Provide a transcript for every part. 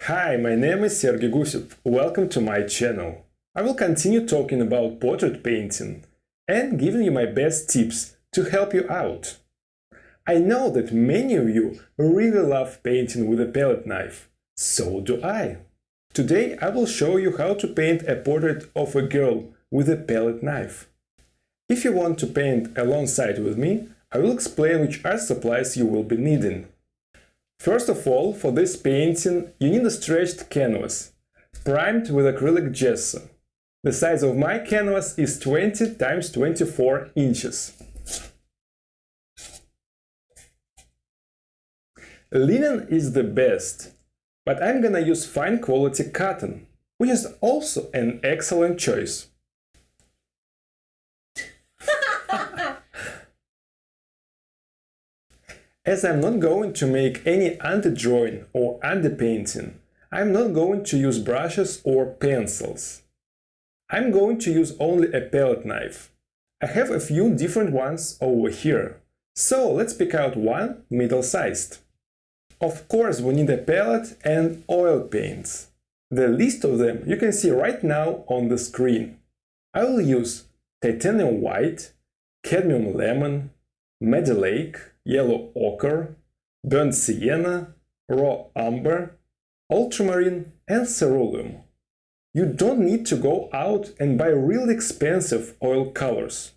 Hi, my name is Sergey Gusev. Welcome to my channel. I will continue talking about portrait painting and giving you my best tips to help you out. I know that many of you really love painting with a palette knife. So do I. Today I will show you how to paint a portrait of a girl with a palette knife. If you want to paint alongside with me, I will explain which art supplies you will be needing. First of all, for this painting, you need a stretched canvas, primed with acrylic gesso. The size of my canvas is 20 x 24 inches. Linen is the best, but I'm gonna use fine quality cotton, which is also an excellent choice. As I'm not going to make any anti-drawing or anti-painting, I'm not going to use brushes or pencils. I'm going to use only a palette knife. I have a few different ones over here, so let's pick out one middle-sized. Of course, we need a palette and oil paints. The list of them you can see right now on the screen. I will use titanium white, cadmium lemon, medilake, yellow ochre, burnt sienna, raw umber, ultramarine and cerulean. You don't need to go out and buy really expensive oil colors.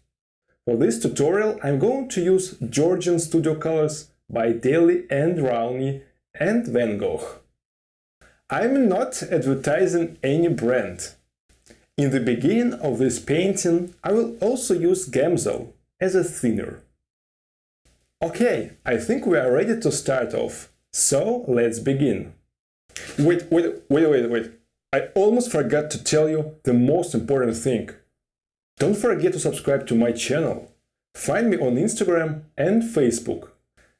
For this tutorial I'm going to use Georgian Studio Colors by Daly and Rowney and Van Gogh. I'm not advertising any brand. In the beginning of this painting I will also use Gamsol as a thinner. Okay, I think we are ready to start off, so let's begin. Wait. I almost forgot to tell you the most important thing. Don't forget to subscribe to my channel. Find me on Instagram and Facebook.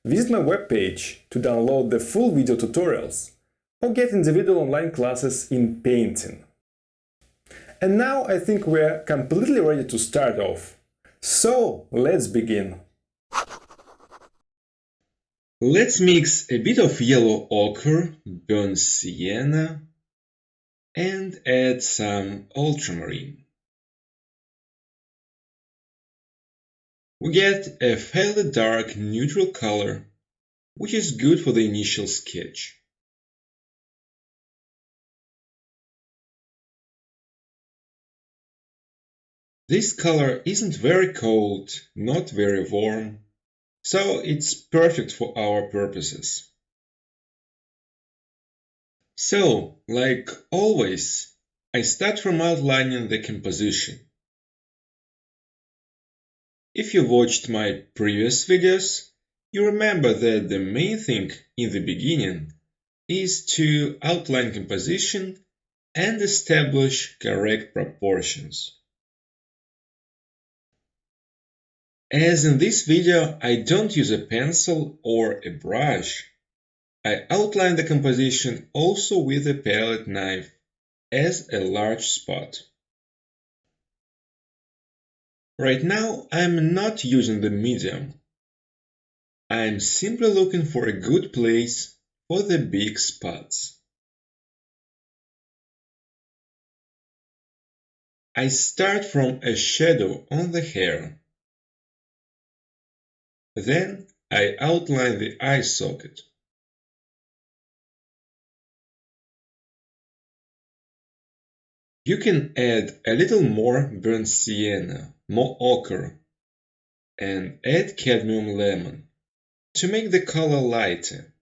Visit my webpage to download the full video tutorials or get individual online classes in painting. And now I think we're completely ready to start off. So let's begin. Let's mix a bit of yellow ochre, burnt sienna, and add some ultramarine. We get a fairly dark neutral color, which is good for the initial sketch. This color isn't very cold, not very warm, so it's perfect for our purposes. So, like always, I start from outlining the composition. If you watched my previous videos, you remember that the main thing in the beginning is to outline composition and establish correct proportions. As in this video I don't use a pencil or a brush, I outline the composition also with a palette knife as a large spot. Right now I'm not using the medium. I'm simply looking for a good place for the big spots. I start from a shadow on the hair. Then I outline the eye socket. You can add a little more burnt sienna, more ochre, and add cadmium lemon to make the color lighter.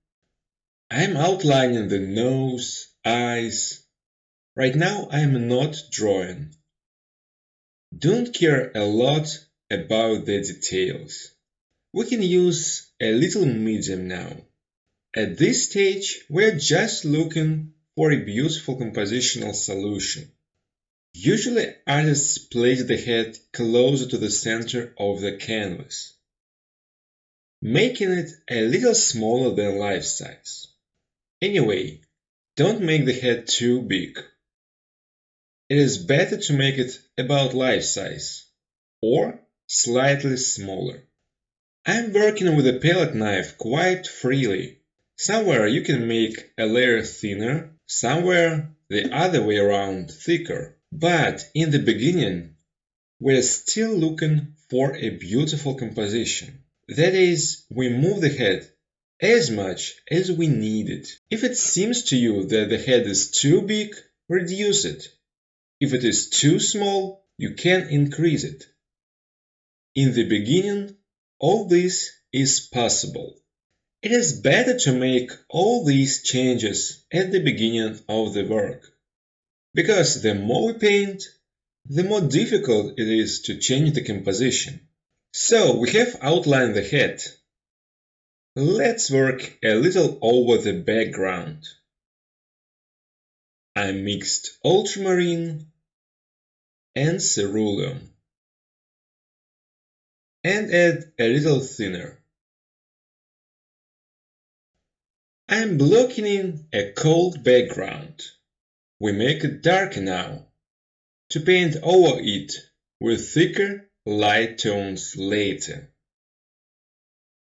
I'm outlining the nose, eyes. Right now I'm not drawing. Don't care a lot about the details. We can use a little medium now. At this stage, we're just looking for a beautiful compositional solution. Usually artists place the head closer to the center of the canvas, making it a little smaller than life size. Anyway, don't make the head too big. It is better to make it about life size, or slightly smaller. I'm working with a palette knife quite freely, Somewhere you can make a layer thinner, somewhere the other way around thicker. But in the beginning, we're still looking for a beautiful composition. That is, we move the head as much as we need it. If it seems to you that the head is too big, reduce it. If it is too small, you can increase it. In the beginning, all this is possible. It is better to make all these changes at the beginning of the work, because the more we paint, the more difficult it is to change the composition. So we have outlined the head. Let's work a little over the background. I mixed ultramarine and cerulean and add a little thinner. I'm blocking in a cold background. We make it darker now, to paint over it with thicker light tones later.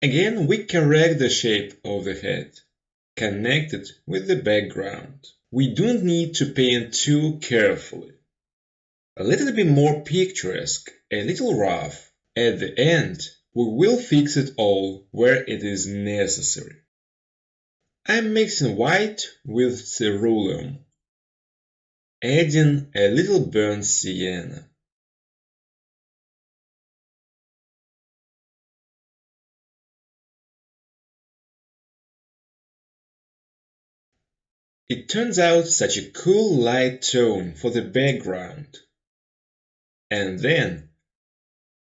Again, we correct the shape of the head, connect it with the background. We don't need to paint too carefully. A little bit more picturesque, a little rough. At the end, we will fix it all where it is necessary. I'm mixing white with cerulean, adding a little burnt sienna. It turns out such a cool light tone for the background. And then,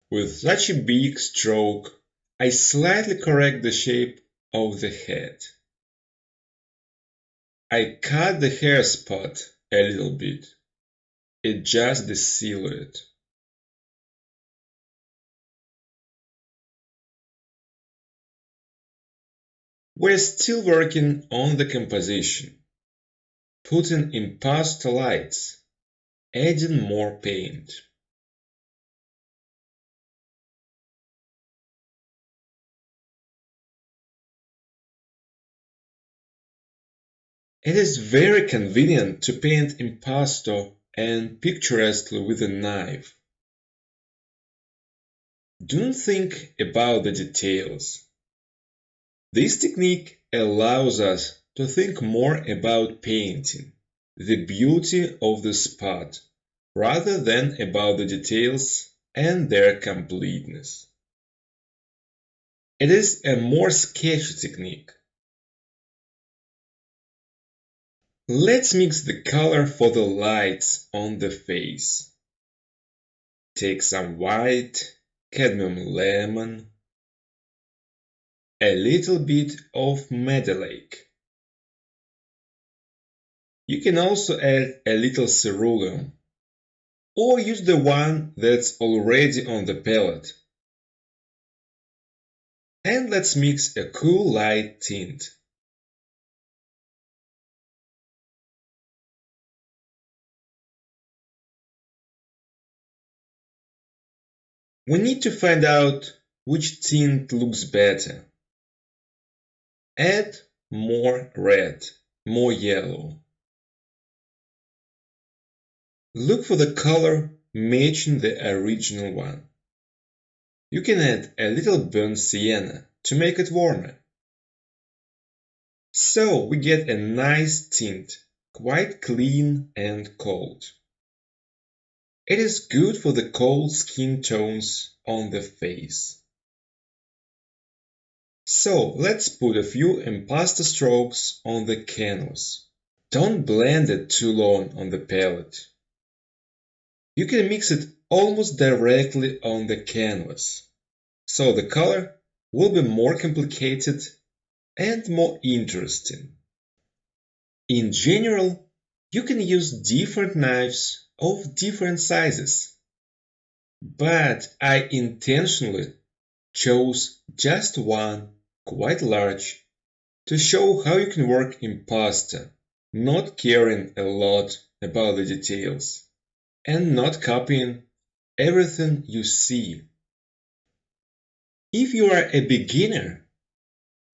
with such a big stroke, I slightly correct the shape of the head. I cut the hair spot a little bit, adjust the silhouette. We're still working on the composition, putting impasto lights, adding more paint. It is very convenient to paint impasto and picturesquely with a knife. Don't think about the details. This technique allows us to think more about painting, the beauty of the spot, rather than about the details and their completeness. It is a more sketchy technique. Let's mix the color for the lights on the face. Take some white, cadmium lemon, a little bit of medallic. You can also add a little cerulean, or use the one that's already on the palette. And let's mix a cool light tint. We need to find out which tint looks better. Add more red, more yellow. Look for the color matching the original one. You can add a little burnt sienna to make it warmer. So we get a nice tint, quite clean and cold. It is good for the cold skin tones on the face. So let's put a few impasto strokes on the canvas. Don't blend it too long on the palette. You can mix it almost directly on the canvas, so the color will be more complicated and more interesting. In general, you can use different knives of different sizes, but I intentionally chose just one, quite large, to show how you can work impasto, not caring a lot about the details, and not copying everything you see. If you are a beginner,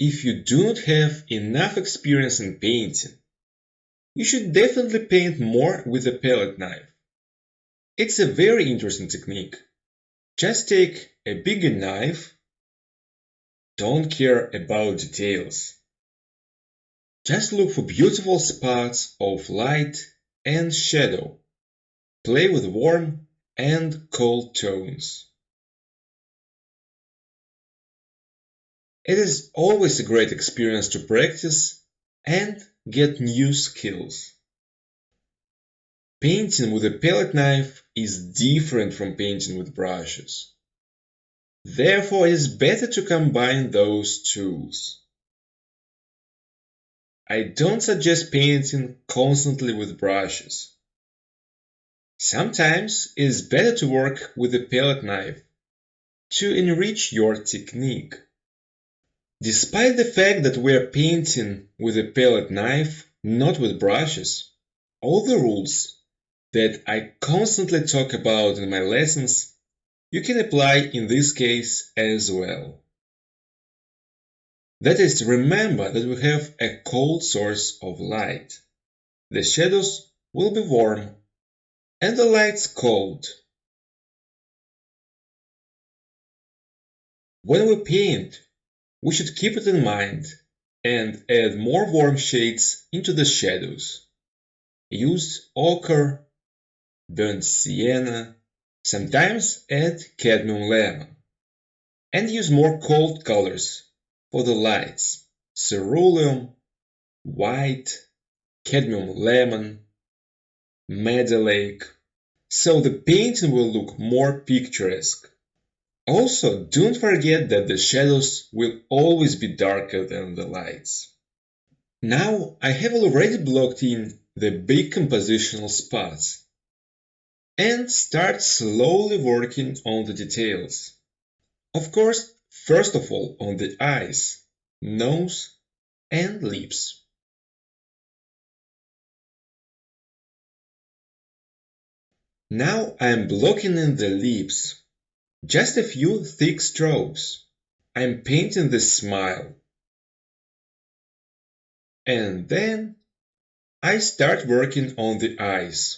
if you do not have enough experience in painting, you should definitely paint more with a palette knife. It's a very interesting technique. Just take a bigger knife. Don't care about details. Just look for beautiful spots of light and shadow. Play with warm and cold tones. It is always a great experience to practice and get new skills. Painting with a palette knife is different from painting with brushes. Therefore, it is better to combine those tools. I don't suggest painting constantly with brushes. Sometimes it is better to work with a palette knife to enrich your technique. Despite the fact that we are painting with a palette knife, not with brushes, all the rules that I constantly talk about in my lessons, you can apply in this case as well. That is, remember that we have a cold source of light. The shadows will be warm and the lights cold. When we paint, we should keep it in mind and add more warm shades into the shadows. Use ochre, burnt sienna, sometimes add cadmium lemon, and use more cold colors for the lights: cerulean, white, cadmium lemon, meadowlake, so the painting will look more picturesque. Also, don't forget that the shadows will always be darker than the lights. Now I have already blocked in the big compositional spots and start slowly working on the details. Of course, first of all on the eyes, nose and lips. Now I am blocking in the lips. Just a few thick strokes. I am painting the smile. And then I start working on the eyes.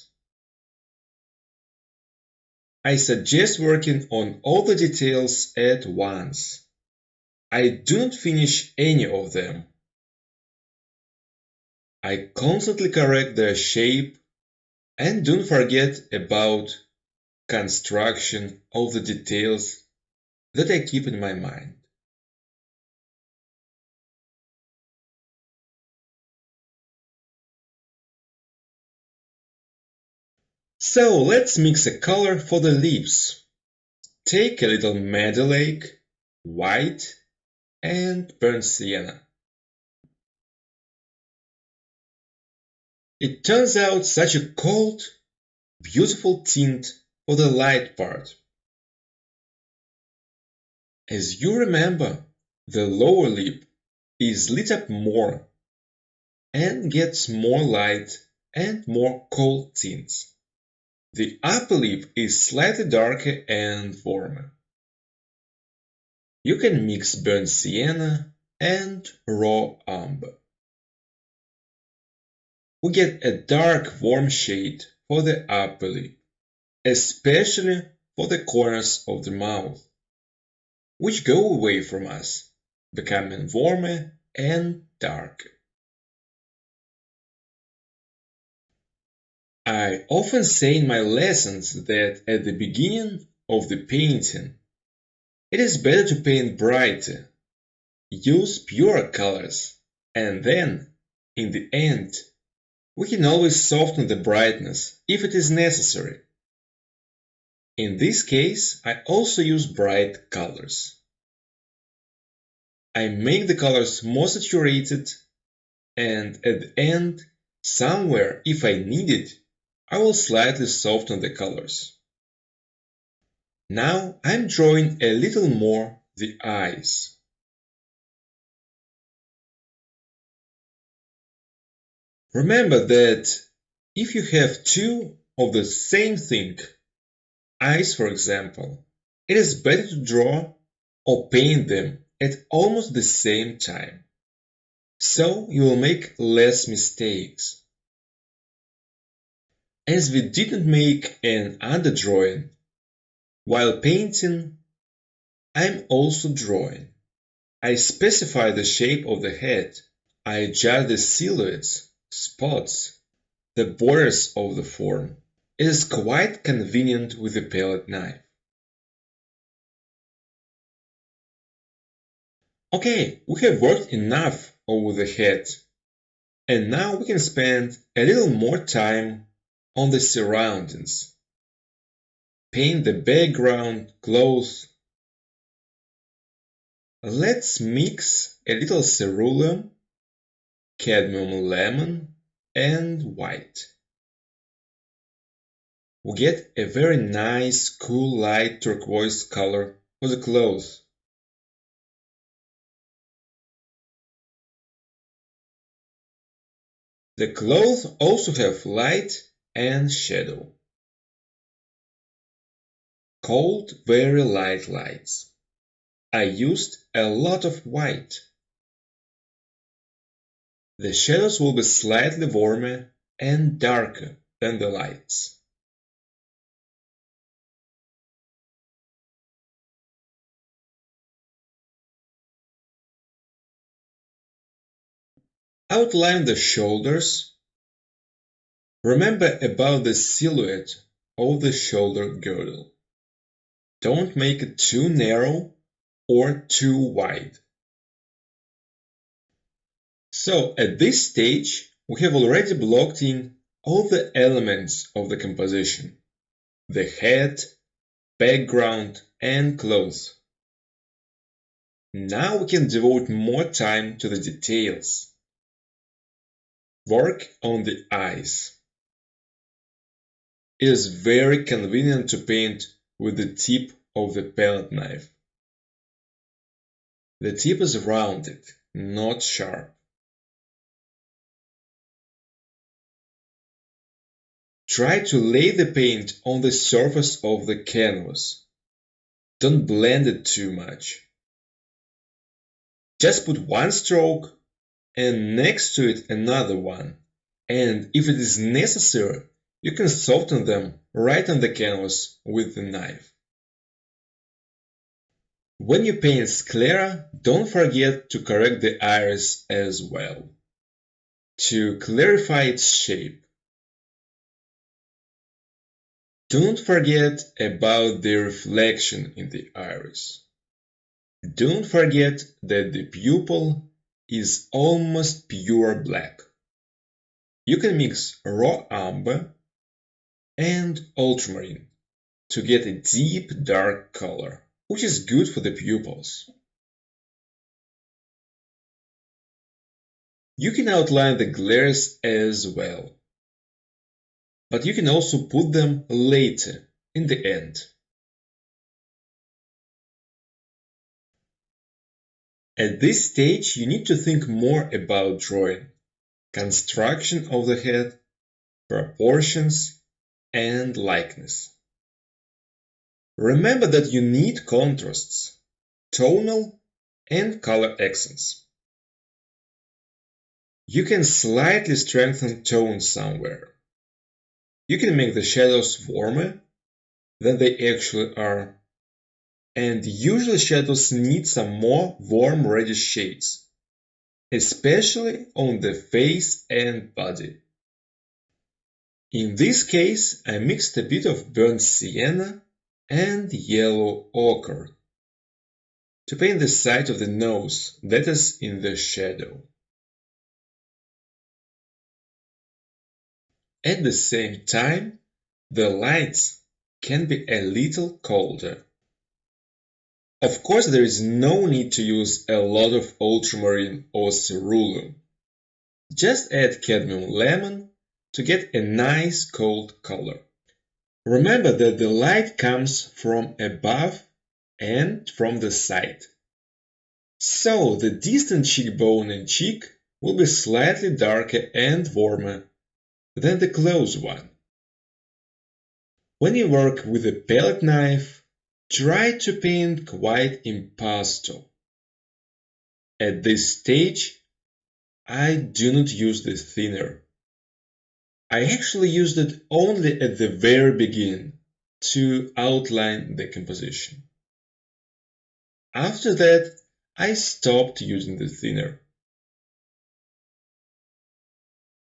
I suggest working on all the details at once. I do not finish any of them. I constantly correct their shape and don't forget about construction of the details that I keep in my mind. So let's mix a color for the lips. Take a little meadowlake, white, and burnt sienna. It turns out such a cold, beautiful tint for the light part. As you remember, the lower lip is lit up more and gets more light and more cold tints. The upper lip is slightly darker and warmer. You can mix burnt sienna and raw umber. We get a dark warm shade for the upper lip, especially for the corners of the mouth, which go away from us, becoming warmer and darker. I often say in my lessons that at the beginning of the painting, it is better to paint brighter, use purer colors, and then, in the end, we can always soften the brightness if it is necessary. In this case, I also use bright colors. I make the colors more saturated, and at the end, somewhere, if I need it, I will slightly soften the colors. Now I'm drawing a little more the eyes. Remember that if you have two of the same thing, eyes for example, it is better to draw or paint them at almost the same time, so you will make less mistakes. As we didn't make an underdrawing while painting, I'm also drawing. I specify the shape of the head. I adjust the silhouettes, spots, the borders of the form. It is quite convenient with a palette knife. Okay, we have worked enough over the head, and now we can spend a little more time on the surroundings. Paint the background, clothes. Let's mix a little cerulean, cadmium lemon, and white. We get a very nice, cool light turquoise color for the clothes. The clothes also have light and shadow. Cold, very light lights. I used a lot of white. The shadows will be slightly warmer and darker than the lights. Outline the shoulders. Remember about the silhouette of the shoulder girdle. Don't make it too narrow or too wide. So at this stage, we have already blocked in all the elements of the composition: the head, background, and clothes. Now we can devote more time to the details. Work on the eyes. It is very convenient to paint with the tip of the palette knife. The tip is rounded, not sharp. Try to lay the paint on the surface of the canvas. Don't blend it too much. Just put one stroke and next to it another one, and if it is necessary, you can soften them right on the canvas with the knife. When you paint sclera, don't forget to correct the iris as well, to clarify its shape. Don't forget about the reflection in the iris. Don't forget that the pupil is almost pure black. You can mix raw umber and ultramarine to get a deep dark color, which is good for the pupils. You can outline the glares as well, but you can also put them later in the end. At this stage, you need to think more about drawing, construction of the head, proportions, and likeness. Remember that you need contrasts, tonal and color accents. You can slightly strengthen tones somewhere. You can make the shadows warmer than they actually are. And usually shadows need some more warm reddish shades, especially on the face and body. In this case, I mixed a bit of burnt sienna and yellow ochre to paint the side of the nose, that is in the shadow. At the same time, the lights can be a little colder. Of course, there is no need to use a lot of ultramarine or cerulean. Just add cadmium lemon to get a nice cold color. Remember that the light comes from above and from the side. So the distant cheekbone and cheek will be slightly darker and warmer than the close one. When you work with a palette knife, try to paint quite impasto. At this stage, I do not use the thinner. I actually used it only at the very beginning to outline the composition. After that, I stopped using the thinner.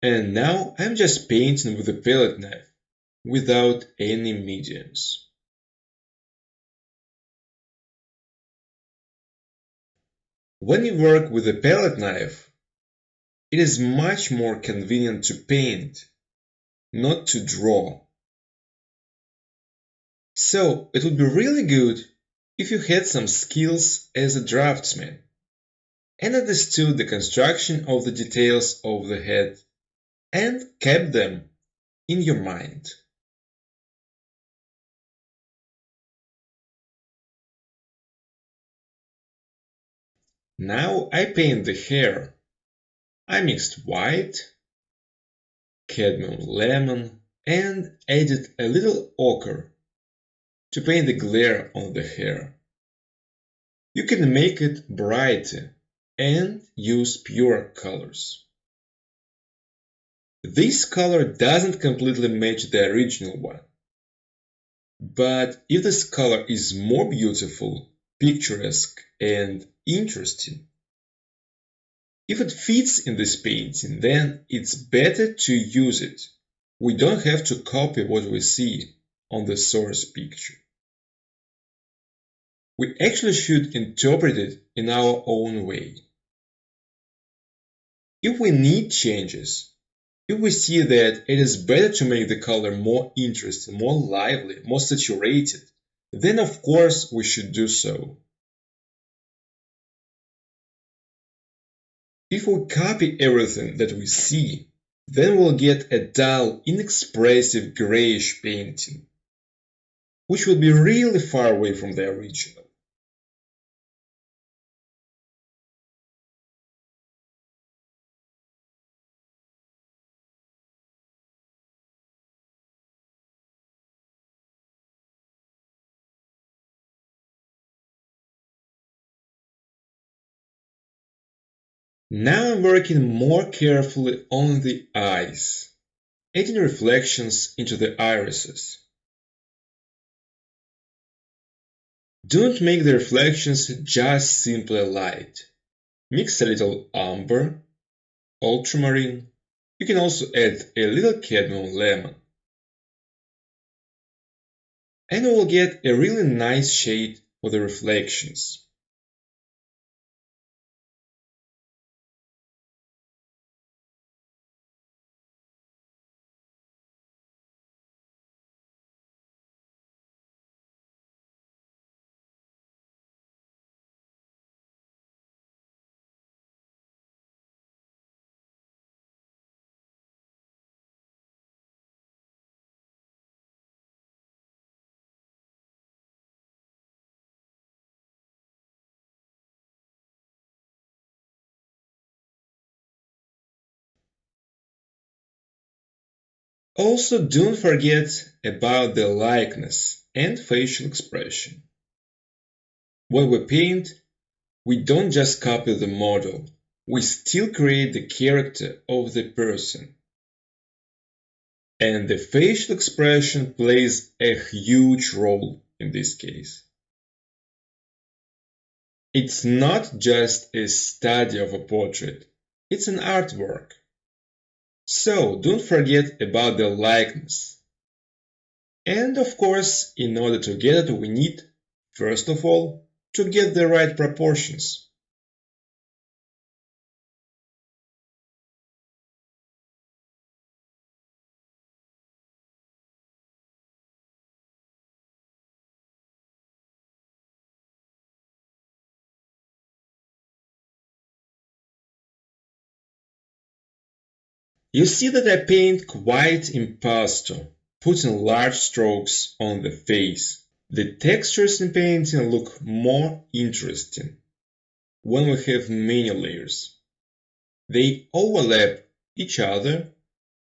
And now I'm just painting with a palette knife, without any mediums. When you work with a palette knife, it is much more convenient to paint, not to draw. So it would be really good if you had some skills as a draftsman and understood the construction of the details of the head and kept them in your mind. Now I paint the hair. I mixed white, cadmium lemon, and added a little ochre to paint the glare on the hair. You can make it brighter and use pure colors. This color doesn't completely match the original one. But if this color is more beautiful, picturesque, and interesting, if it fits in this painting, then it's better to use it. We don't have to copy what we see on the source picture. We actually should interpret it in our own way. If we need changes, if we see that it is better to make the color more interesting, more lively, more saturated, then of course we should do so. If we copy everything that we see, then we'll get a dull, inexpressive grayish painting, which will be really far away from the original. Now I'm working more carefully on the eyes, adding reflections into the irises. Don't make the reflections just simply light. Mix a little umber, ultramarine. You can also add a little cadmium lemon. And you will get a really nice shade for the reflections. Also, don't forget about the likeness and facial expression. When we paint, we don't just copy the model, we still create the character of the person. And the facial expression plays a huge role in this case. It's not just a study of a portrait, it's an artwork. So don't forget about the likeness. And of course, in order to get it, we need, first of all, to get the right proportions. You see that I paint quite impasto, putting large strokes on the face. The textures in painting look more interesting when we have many layers. They overlap each other,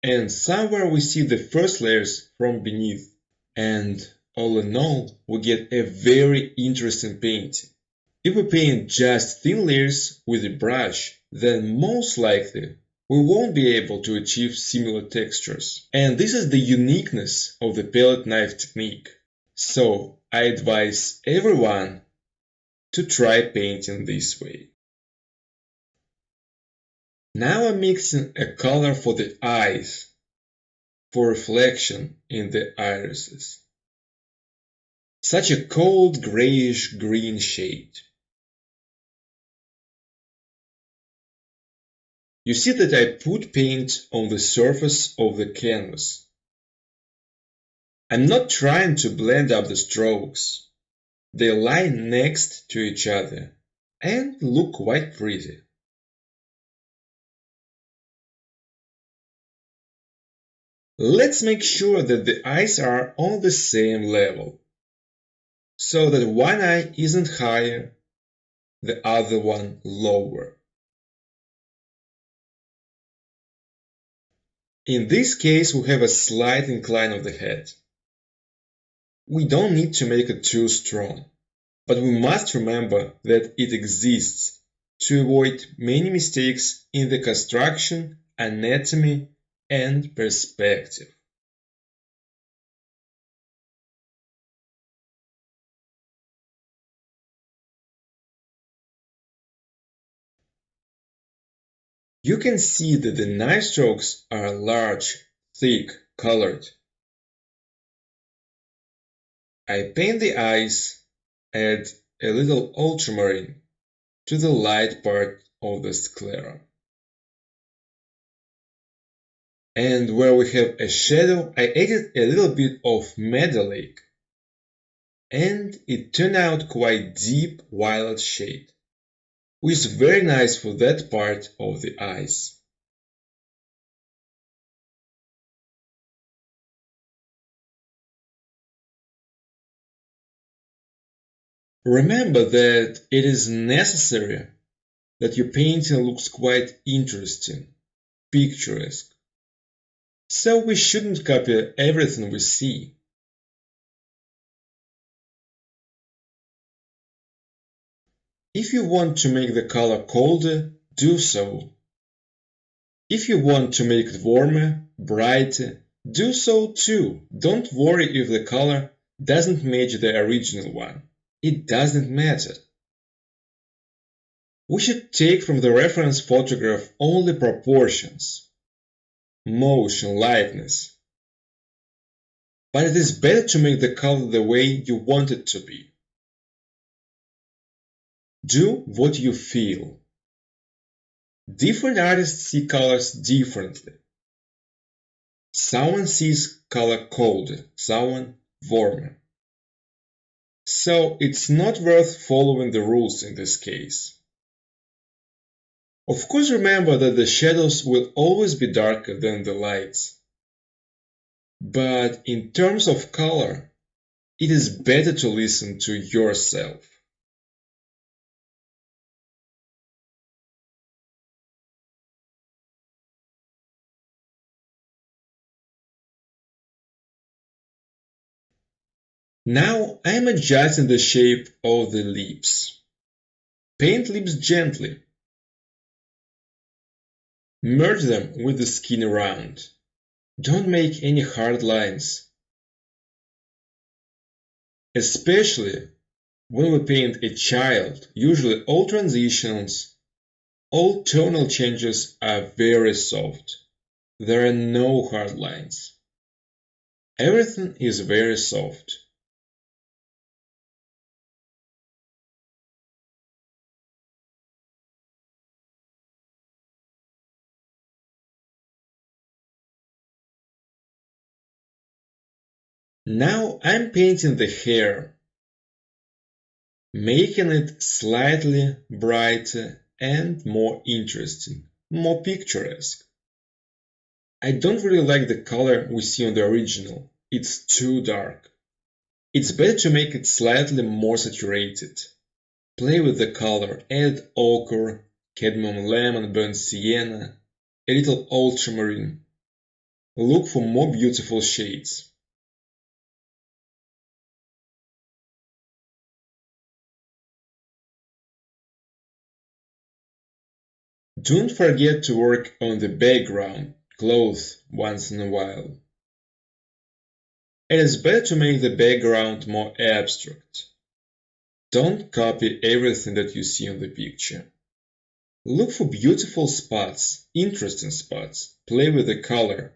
and somewhere we see the first layers from beneath. And all in all, we get a very interesting painting. If we paint just thin layers with a brush, then most likely we won't be able to achieve similar textures. And this is the uniqueness of the palette knife technique. So I advise everyone to try painting this way. Now I'm mixing a color for the eyes, for reflection in the irises. Such a cold grayish green shade. You see that I put paint on the surface of the canvas. I'm not trying to blend up the strokes. They lie next to each other and look quite pretty. Let's make sure that the eyes are on the same level, so that one eye isn't higher, the other one lower. In this case, we have a slight incline of the head. We don't need to make it too strong, but we must remember that it exists to avoid many mistakes in the construction, anatomy, and perspective. You can see that the knife strokes are large, thick, colored. I paint the eyes, add a little ultramarine to the light part of the sclera. And where we have a shadow, I added a little bit of Meadow Lake, and it turned out quite deep violet shade, which is very nice for that part of the eyes. Remember that it is necessary that your painting looks quite interesting, picturesque. So we shouldn't copy everything we see. If you want to make the color colder, do so. If you want to make it warmer, brighter, do so too. Don't worry if the color doesn't match the original one. It doesn't matter. We should take from the reference photograph only proportions, motion, lightness. But it is better to make the color the way you want it to be. Do what you feel. Different artists see colors differently. Someone sees color colder, someone warmer. So it's not worth following the rules in this case. Of course, remember that the shadows will always be darker than the lights. But in terms of color, it is better to listen to yourself. Now I am adjusting the shape of the lips. Paint lips gently. Merge them with the skin around. Don't make any hard lines. Especially when we paint a child, usually all transitions, all tonal changes are very soft. There are no hard lines. Everything is very soft. Now I'm painting the hair, making it slightly brighter and more interesting, more picturesque. I don't really like the color we see on the original, it's too dark. It's better to make it slightly more saturated. Play with the color, add ochre, cadmium lemon, burnt sienna, a little ultramarine. Look for more beautiful shades. Don't forget to work on the background clothes once in a while. It is better to make the background more abstract. Don't copy everything that you see on the picture. Look for beautiful spots, interesting spots, play with the color.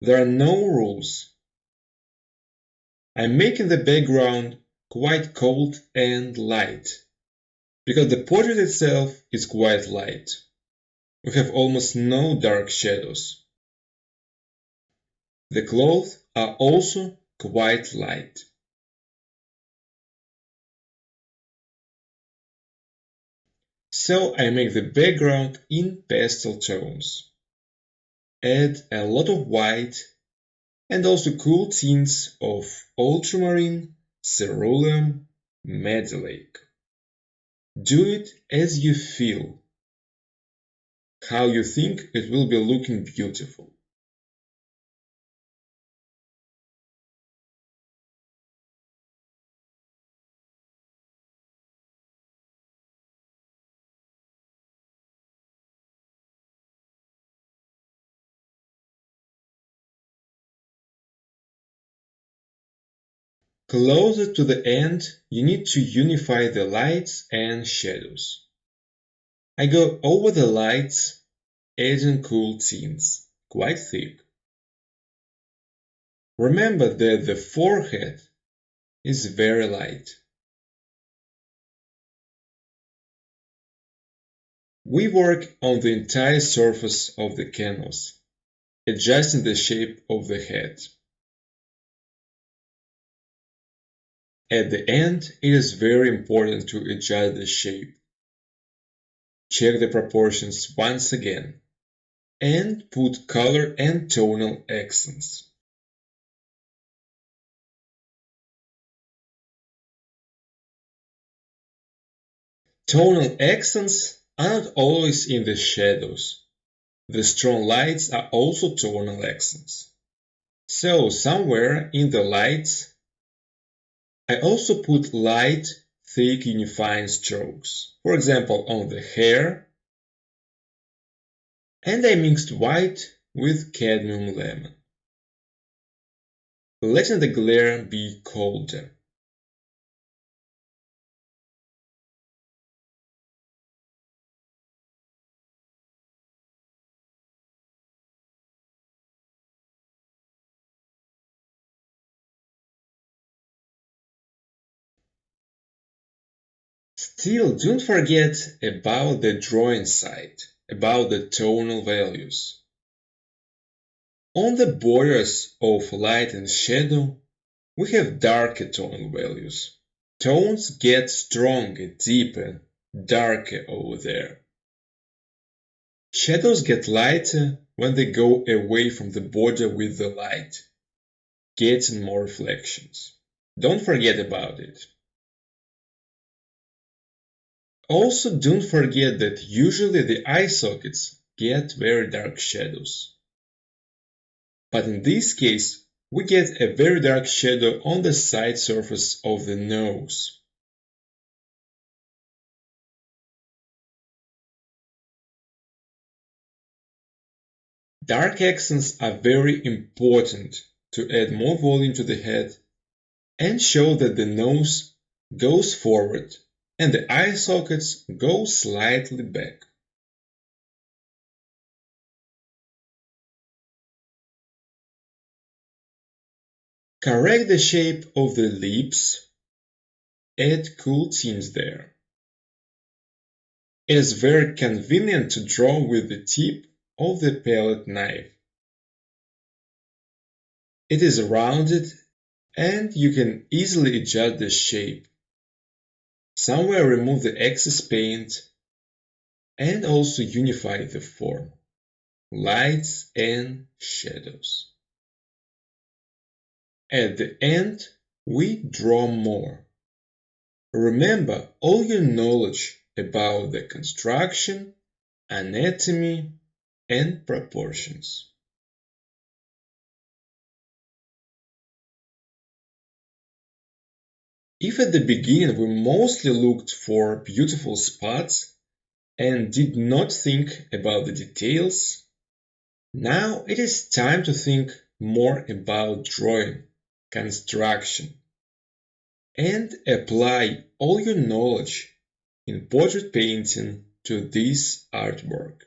There are no rules. I'm making the background quite cold and light, because the portrait itself is quite light. We have almost no dark shadows. The clothes are also quite light. So I make the background in pastel tones. Add a lot of white and also cool tints of ultramarine, cerulean, metallic. Do it as you feel, how you think it will be looking beautiful. Closer to the end, you need to unify the lights and shadows. I go over the lights, adding cool tints, quite thick. Remember that the forehead is very light. We work on the entire surface of the canvas, adjusting the shape of the head. At the end, it is very important to adjust the shape. Check the proportions once again, and put color and tonal accents. Tonal accents are not always in the shadows. The strong lights are also tonal accents. So somewhere in the lights, I also put light, thick unifying strokes. For example, on the hair, and I mixed white with cadmium lemon, letting the glare be colder. Still, don't forget about the drawing side, about the tonal values. On the borders of light and shadow, we have darker tonal values. Tones get stronger, deeper, darker over there. Shadows get lighter when they go away from the border with the light, getting more reflections. Don't forget about it. Also, don't forget that usually the eye sockets get very dark shadows. But in this case, we get a very dark shadow on the side surface of the nose. Dark accents are very important to add more volume to the head and show that the nose goes forward and the eye sockets go slightly back. Correct the shape of the lips, add cool tints there. It is very convenient to draw with the tip of the palette knife. It is rounded and you can easily adjust the shape. Somewhere remove the excess paint and also unify the form, lights and shadows. At the end, we draw more. Remember all your knowledge about the construction, anatomy, and proportions. If at the beginning we mostly looked for beautiful spots and did not think about the details, now it is time to think more about drawing, construction, and apply all your knowledge in portrait painting to this artwork.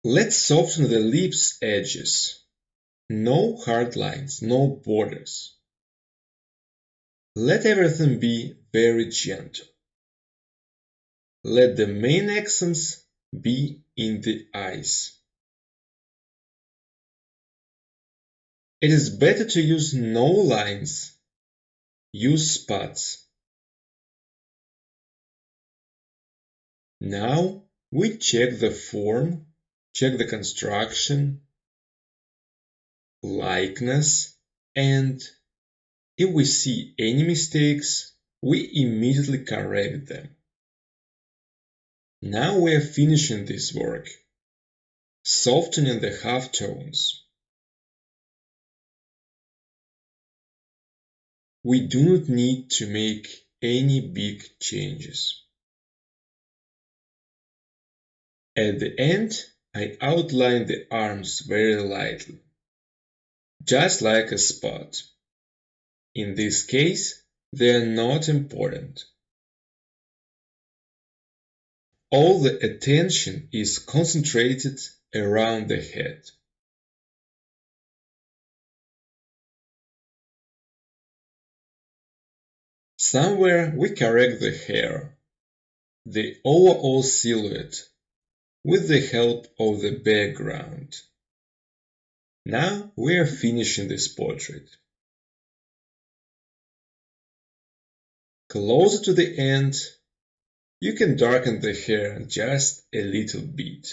Let's soften the lips edges. No hard lines, no borders. Let everything be very gentle. Let the main accents be in the eyes. It is better to use no lines. Use spots. Now we check the form, check the construction, likeness, and if we see any mistakes, we immediately correct them. Now we are finishing this work, softening the halftones. We do not need to make any big changes. At the end, I outline the arms very lightly, just like a spot. In this case, they are not important. All the attention is concentrated around the head. Somewhere we correct the hair, the overall silhouette, with the help of the background. Now we are finishing this portrait. Closer to the end, you can darken the hair just a little bit.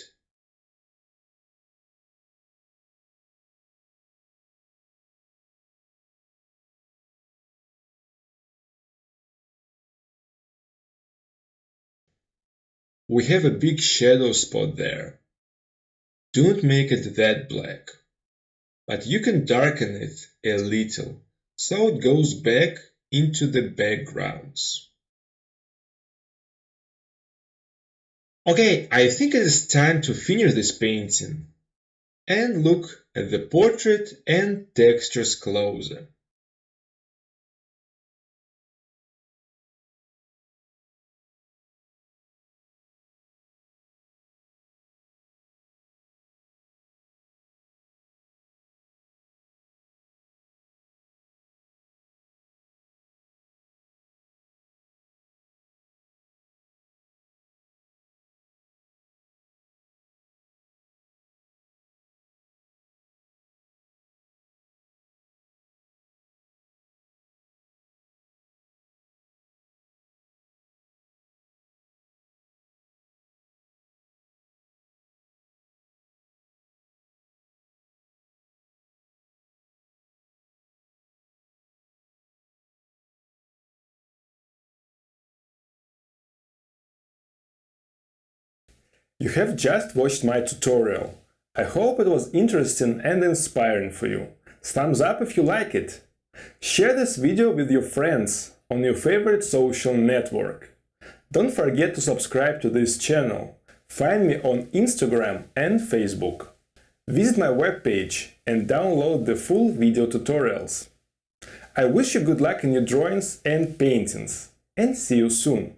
We have a big shadow spot there. Don't make it that black, but you can darken it a little so it goes back into the backgrounds. Okay, I think it is time to finish this painting and look at the portrait and textures closer. You have just watched my tutorial. I hope it was interesting and inspiring for you. Thumbs up if you like it. Share this video with your friends on your favorite social network. Don't forget to subscribe to this channel. Find me on Instagram and Facebook. Visit my webpage and download the full video tutorials. I wish you good luck in your drawings and paintings, and see you soon.